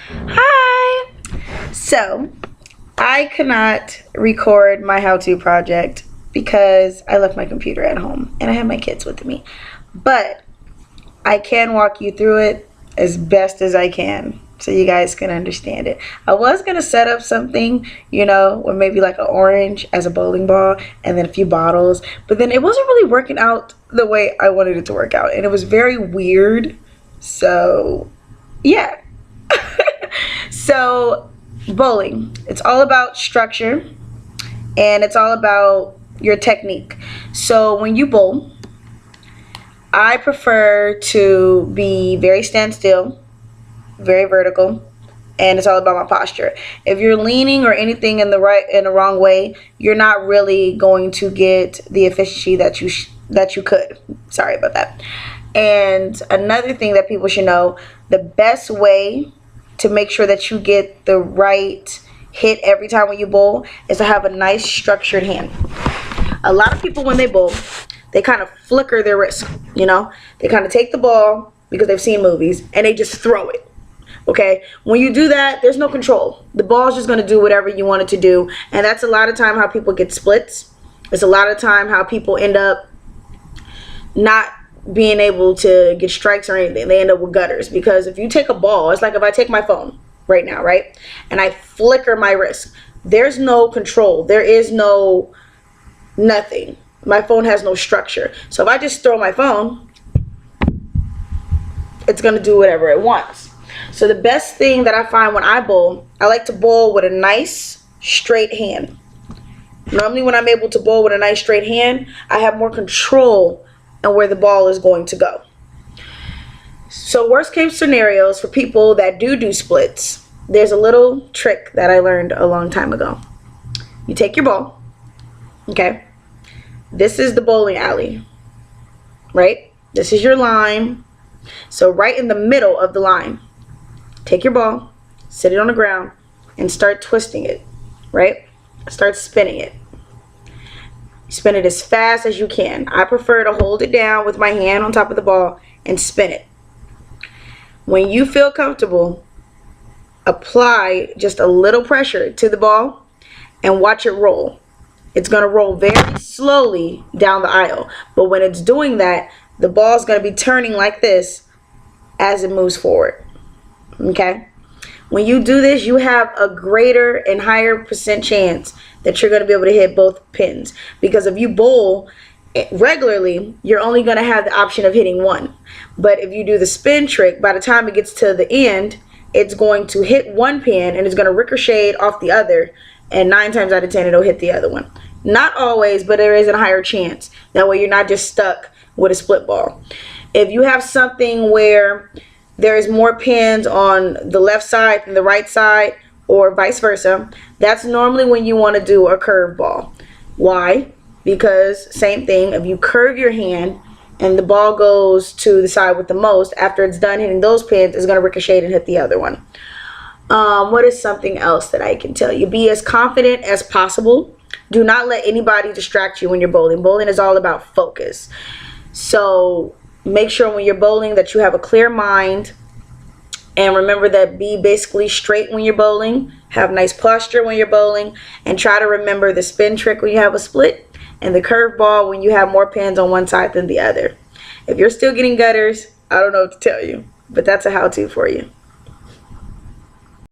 Hi! So, I cannot record my how-to project because I left my computer at home and I have my kids with me. But I can walk you through it as best as I can so you guys can understand it. I was going to set up something, with maybe like an orange as a bowling ball and then a few bottles. But then it wasn't really working out the way I wanted it to work out. And it was very weird. So, yeah. So, bowling, it's all about structure and it's all about your technique. So, when you bowl, I prefer to be very standstill, very vertical, and it's all about my posture. If you're leaning or anything in the wrong way, you're not really going to get the efficiency that you could. Sorry about that. And another thing that people should know, the best way to make sure that you get the right hit every time when you bowl is to have a nice structured hand. A lot of people when they bowl, they kind of flicker their wrist, They kind of take the ball because they've seen movies and they just throw it. Okay, when you do that, there's no control. The ball's just going to do whatever you want it to do, and that's a lot of time how people get splits. It's a lot of time how people end up not being able to get strikes or anything. They end up with gutters because if you take a ball, it's like if I take my phone right now, right, and I flicker my wrist, there's no control. There is nothing. My phone has no structure. So if I just throw my phone, it's going to do whatever it wants. So the best thing that I find when I bowl, I like to bowl with a nice straight hand. Normally when I'm able to bowl with a nice straight hand, I have more control on where the ball is going to go. So worst case scenarios for people that do splits, there's a little trick that I learned a long time ago. You take your ball, okay? This is the bowling alley, right? This is your line. So right in the middle of the line, take your ball, sit it on the ground, and start twisting it, right? Start spinning it. Spin it as fast as you can. I prefer to hold it down with my hand on top of the ball and spin it. When you feel comfortable, apply just a little pressure to the ball and watch it roll. It's going to roll very slowly down the aisle. But when it's doing that, the ball is going to be turning like this as it moves forward. Okay? When you do this, you have a greater and higher percent chance that you're going to be able to hit both pins. Because if you bowl regularly, you're only going to have the option of hitting one. But if you do the spin trick, by the time it gets to the end, it's going to hit one pin and it's going to ricochet off the other. And 9 times out of 10, it'll hit the other one. Not always, but there is a higher chance. That way you're not just stuck with a split ball. If you have something where there is more pins on the left side than the right side, or vice versa, that's normally when you want to do a curve ball. Why? Because same thing, if you curve your hand and the ball goes to the side with the most, after it's done hitting those pins, it's going to ricochet and hit the other one. What is something else that I can tell you? Be as confident as possible. Do not let anybody distract you when you're bowling. Bowling is all about focus. So make sure when you're bowling that you have a clear mind. And remember that be basically straight when you're bowling. Have nice posture when you're bowling. And try to remember the spin trick when you have a split. And the curve ball when you have more pins on one side than the other. If you're still getting gutters, I don't know what to tell you. But that's a how-to for you.